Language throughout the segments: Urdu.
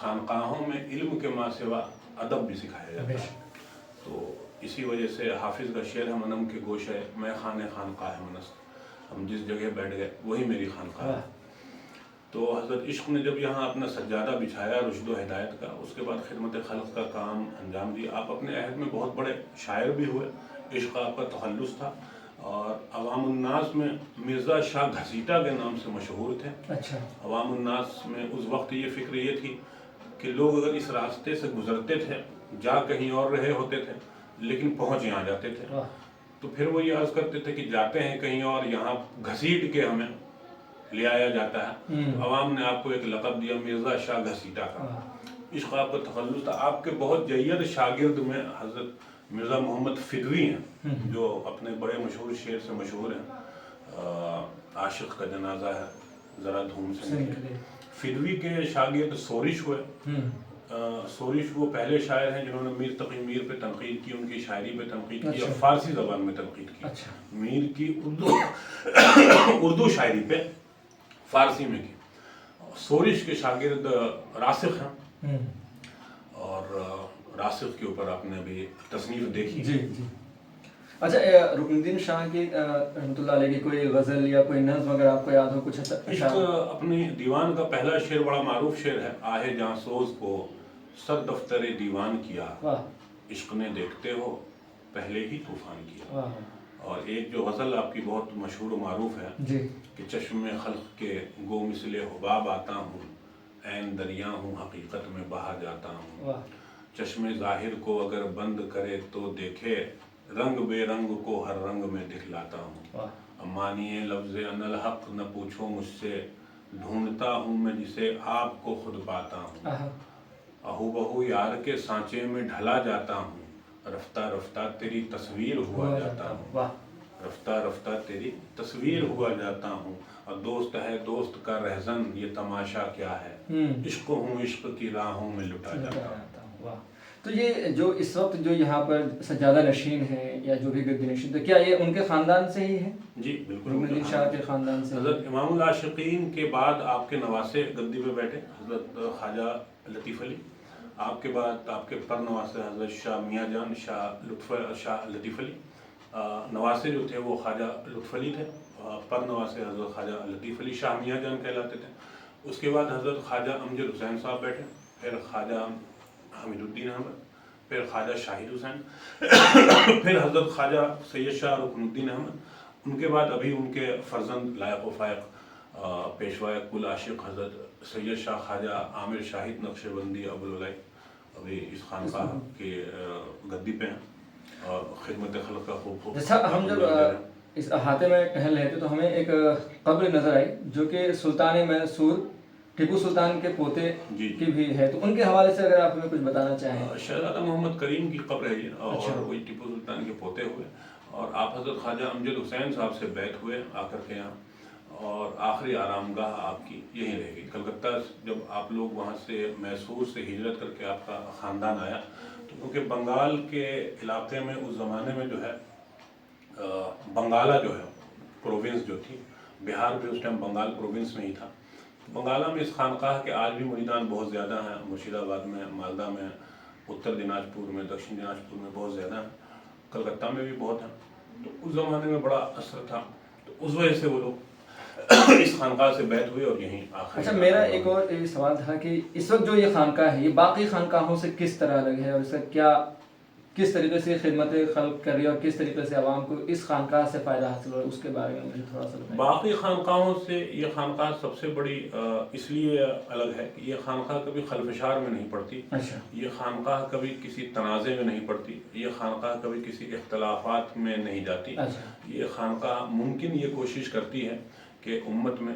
خانقاہوں میں علم کے ماں سوا ادب بھی سکھایا جاتا ہے. تو اسی وجہ سے حافظ کا شعر ہے منم کے گوشے میں خانقاہ منست، ہم جس جگہ بیٹھ گئے وہی میری خانقاہ ہے. تو حضرت عشق نے جب یہاں اپنا سجادہ بچھایا رشد و ہدایت کا، اس کے بعد خدمت خلق کا کام انجام دیا. آپ اپنے عہد میں بہت بڑے شاعر بھی ہوئے، عشق آپ کا تخلص تھا، اور عوام الناس میں مرزا شاہ گھسیٹا کے نام سے مشہور تھے. اچھا. عوام الناس میں اس وقت یہ فکر یہ تھی کہ لوگ اگر اس راستے سے گزرتے تھے، جا کہیں اور رہے ہوتے تھے لیکن پہنچ یہاں جاتے تھے، تو پھر وہ یہ عرض کرتے تھے کہ جاتے ہیں کہیں اور، یہاں گھسیٹ کے ہمیں لے آیا جاتا ہے. عوام نے آپ کو ایک لقب دیا مرزا شاہ گھسیٹا کا. عشق آپ کا تخلص تھا. آپ کے بہت جید شاگرد میں حضرت مرزا محمد فدوی ہیں، جو اپنے بڑے مشہور شعر سے مشہور ہیں. عاشق کا جنازہ ہے ذرا دھوم سے نکلے. فدوی کے شاگرد سورش ہوئے. سورش وہ پہلے شاعر ہیں جنہوں نے میر تقی میر پہ تنقید کی، ان کی شاعری پہ تنقید کی اور فارسی زبان میں تنقید کی. میر کی اردو شاعری پہ فارسی میں کی. سورش کے شاگرد راسخ ہیں، اور راسخ کے اوپر آپ نے بھی تصنیف دیکھی. جی جی. اچھا، رکن الدین شاہ کی رحمۃ اللہ علیہ کی کوئی غزل یا کوئی نظم اگر آپ کو یاد ہو کچھ؟ عشق اپنے دیوان کا پہلا شعر بڑا معروف شعر ہے. آہ جاں سوز کو سر دفتر دیوان کیا، عشق نے دیکھتے ہو پہلے ہی طوفان کیا. اور ایک جو غزل آپ کی بہت مشہور و معروف ہے کہ چشم خلق کے گو مثل حباب آتا ہوں، عین دریا ہوں حقیقت میں بہا جاتا ہوں. چشم ظاہر کو اگر بند کرے تو دیکھے، رنگ بے رنگ کو ہر رنگ میں دکھلاتا ہوں. مانیے لفظ انالحق نہ پوچھو مجھ سے، ڈھونڈتا ہوں میں جسے آپ کو خود پاتا ہوں. اہو بہو یار کے سانچے میں ڈھلا جاتا ہوں، رفتہ رفتہ تیری تصویر ہوا جاتا ہوں. رفتہ رفتہ تیری تصویر ہوا جاتا ہوں. اور دوست ہے دوست کا رہزن یہ تماشا کیا ہے، عشق ہوں عشق کی راہوں میں لٹا جاتا ہوں. تو یہ جو اس وقت جو یہاں پر سجادہ نشین ہے یا جو بھی گدی نشین، تو کیا یہ ان کے خاندان سے ہی ہے؟ جی بالکل، رکن الدین شاہ کے خاندان سے. حضرت امام العاشقین کے بعد آپ کے نواسے گدی پہ بیٹھے، حضرت خواجہ لطیف علی. آپ کے بعد آپ کے پر نواسے حضرت شاہ میاں جان شاہ لطیف علی. نواسے جو تھے وہ خواجہ لطف علی تھے، پر نواسے حضرت خواجہ لطیف علی شاہ میاں جان کہلاتے تھے. اس کے بعد حضرت خواجہ امجد حسین صاحب بیٹھے، پھر خواجہ حمید الدین احمد، پھر خواجہ شاہد حسین، پھر حضرت خواجہ سید شاہ رکن الدین احمد. ان کے بعد ابھی ان کے فرزند لائق و فائق پیشوائے کل عاشق حضرت سید شاہ خواجہ عامر شاہد نقشبندی ابوالعلائی ابھی اس خانقاہ کے گدی پہ ہیں اور خدمت خلق کا خوب. جیسا ہم جب اس احاطے میں ٹہل رہے تھے تو ہمیں ایک قبر نظر آئی جو کہ سلطان میسور ٹیپو سلطان کے پوتے کی بھی ہے، تو ان کے حوالے سے اگر آپ ہمیں کچھ بتانا چاہیں. شہزادہ محمد کریم کی قبر ہے یہ، اور وہی ٹیپو سلطان کے پوتے ہوئے. اور آپ حضرت خواجہ امجد حسین صاحب سے بیعت ہوئے آ کر کے یہاں، اور آخری آرام گاہ آپ کی یہیں رہ گئی. کلکتہ جب آپ لوگ وہاں سے میسور سے ہجرت کر کے آپ کا خاندان آیا، تو کیونکہ بنگال کے علاقے میں اس زمانے میں جو ہے بنگالہ جو ہے پروونس جو تھی، بہار بھی اس ٹائم بنگال پروونس میں ہی تھا. بنگالہ میں اس خانقاہ کے آج بھی مریدان بہت زیادہ ہیں. مرشید آباد میں، مالدہ میں، اتر دیناج پور میں، دکشن دیناج پور میں بہت زیادہ ہیں. کلکتہ میں بھی بہت ہیں. تو اس زمانے میں بڑا اثر تھا، تو اس وجہ سے وہ لوگ اس خانقاہ سے بیعت ہوئے اور یہیں آخر. اچھا، میرا ایک اور سوال تھا کہ اس وقت جو یہ خانقاہ ہے یہ باقی خانقاہوں سے کس طرح الگ ہے، اور اس کا کس طریقے سے خدمت خلق کر رہی ہے، اور کس طریقے سے عوام کو اس خانقاہ سے فائدہ حاصل ہو رہا ہے، اس کے بارے میں مجھے تھوڑا سا بتائیں. باقی خانقاہوں سے یہ خانقاہ سب سے بڑی اس لیے الگ ہے کہ یہ خانقاہ کبھی خلفشار میں نہیں پڑتی. یہ خانقاہ کبھی کسی تنازع میں نہیں پڑتی. یہ خانقاہ کبھی کسی اختلافات میں نہیں جاتی. یہ خانقاہ ممکن یہ کوشش کرتی ہے کہ امت میں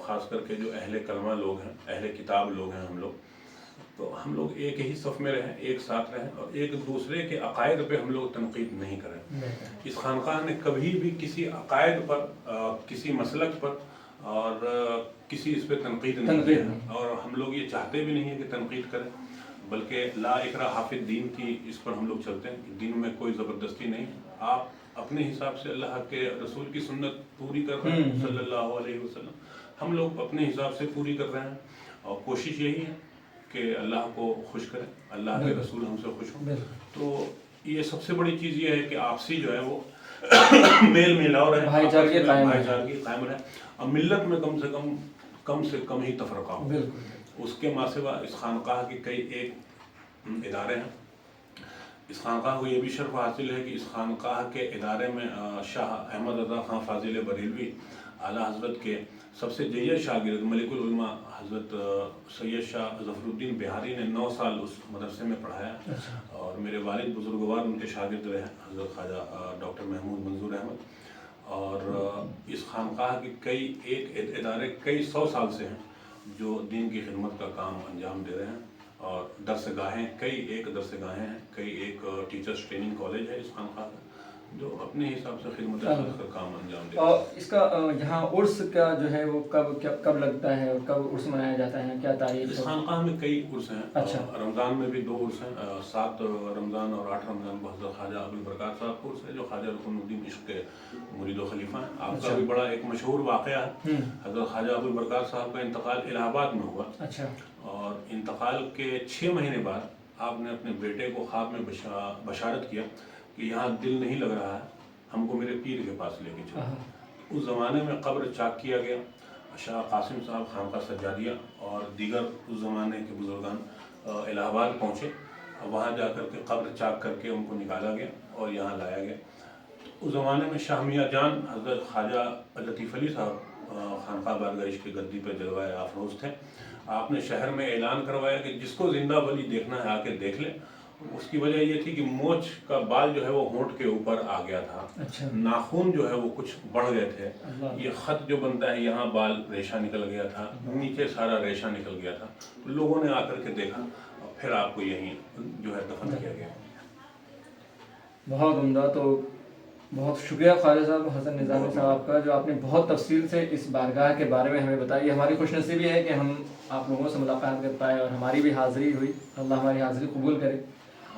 خاص کر کے جو اہل کلمہ لوگ ہیں، اہل کتاب لوگ ہیں ہم لوگ، تو ہم لوگ ایک ہی صف میں رہیں، ایک ساتھ رہیں، اور ایک دوسرے کے عقائد پہ ہم لوگ تنقید نہیں کریں. اس خانقاہ نے کبھی بھی کسی عقائد پر، کسی مسلک پر اور کسی اس پہ تنقید نہیں کی ہے، اور ہم لوگ یہ چاہتے بھی نہیں ہیں کہ تنقید کریں، بلکہ لا اکراہ فی الدین کی اس پر ہم لوگ چلتے ہیں کہ دین میں کوئی زبردستی نہیں. آپ اپنے حساب سے اللہ کے رسول کی سنت پوری کر رہے ہیں صلی اللہ علیہ وسلم، ہم لوگ اپنے حساب سے پوری کر رہے ہیں، اور کوشش یہی ہے کہ اللہ کو خوش کریں, اللہ کے رسول ہم سے خوش ہوں. بالکل. تو یہ سب سے بڑی چیز یہ ہے کہ آپسی جو ہے وہ میل میلاؤ رہے, بھائی چارگی قائم رہے, اور ملت میں کم سے کم ہی تفرقہ ہو. بالکل. اس کے ماں سوا اس خانقاہ کے کئی ایک ادارے ہیں. اس خانقاہ کو یہ بھی شرف حاصل ہے کہ اس خانقاہ کے ادارے میں شاہ احمد رضا خان فاضل بریلوی اعلیٰ حضرت کے سب سے جید شاگرد ملک العلماء حضرت سید شاہ ظفر الدین بہاری نے 9 سال اس مدرسے میں پڑھایا. اور میرے والد بزرگوار ان کے شاگرد رہے حضرت خواجہ ڈاکٹر محمود منظور احمد. اور اس خانقاہ کے کئی ایک ادارے کئی 100 سال سے ہیں جو دین کی خدمت کا کام انجام دے رہے ہیں. اور درسگاہیں کئی ایک درسگاہیں ہیں, کئی ایک ٹیچرس ٹریننگ کالج ہے اس خانقاہ کا جو اپنے حساب سے خدمت کا کام انجام دے رہے ہیں. اور اس کا یہاں عرس کا جو ہے وہ کب لگتا ہے اور کب عرس منایا جاتا ہے, کیا تاریخ؟ اس خانقاہ میں کئی عرس ہیں. اچھا. رمضان میں بھی 2 عرس ہیں, 7 رمضان اور 8 رمضان کو حضرت خواجہ ابوالبرکات صاحب کا عرس ہے جو خواجہ رکن الدین عشق کے مرید و خلیفہ ہیں. آپ کا بھی بڑا ایک مشہور واقعہ ہے, حضرت خواجہ ابوالبرکات صاحب کا انتقال الہ آباد میں ہوا. اچھا. اور انتقال کے 6 مہینے بعد آپ نے اپنے بیٹے کو خواب میں بشارت کیا کہ یہاں دل نہیں لگ رہا ہے, ہم کو میرے پیر کے پاس لے کے چلو. اس زمانے میں قبر چاک کیا گیا. شاہ قاسم صاحب خانقاہ سجادیہ اور دیگر اس زمانے کے بزرگان الہ آباد پہنچے, وہاں جا کر کے قبر چاک کر کے ان کو نکالا گیا اور یہاں لایا گیا. اس زمانے میں شاہ میاں جان حضرت خواجہ لطیف علی صاحب خانقاہ بارگاہ عشق کی گدی پہ جلوہ افروز تھے. آپ نے شہر میں اعلان کروایا کہ جس کو زندہ ولی دیکھنا ہے آ کے دیکھ لے. اس کی وجہ یہ تھی کہ مونچھ کا بال جو ہے وہ ہونٹ کے اوپر آ گیا تھا. اچھا. ناخون جو ہے وہ کچھ بڑھ گئے تھے. یہ خط جو بنتا ہے یہاں بال ریشہ نکل گیا تھا, نیچے سارا ریشہ نکل گیا تھا. لوگوں نے آ کر کے دیکھا اور پھر آپ کو یہیں جو ہے دفن کیا گیا. بہت عمدہ. تو بہت شکریہ خواجہ صاحب حسن نظامی صاحب کا, جو آپ نے بہت تفصیل سے اس بارگاہ کے بارے میں ہمیں بتائی. ہماری خوش نصیبی ہے کہ ہم آپ لوگوں سے ملاقات کر پائے اور ہماری بھی حاضری ہوئی. اللہ ہماری حاضری قبول کرے.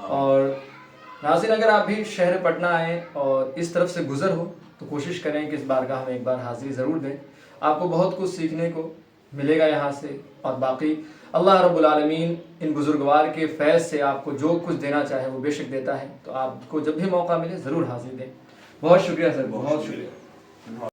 اور ناظرین, اگر آپ بھی شہر پٹنہ آئیں اور اس طرف سے گزر ہو تو کوشش کریں کہ اس بارگاہ میں ایک بار حاضری ضرور دیں. آپ کو بہت کچھ سیکھنے کو ملے گا یہاں سے. اور باقی اللہ رب العالمین ان بزرگوار کے فیض سے آپ کو جو کچھ دینا چاہے وہ بے شک دیتا ہے. تو آپ کو جب بھی موقع ملے ضرور حاضری دیں. بہت شکریہ سر, بہت شکریہ.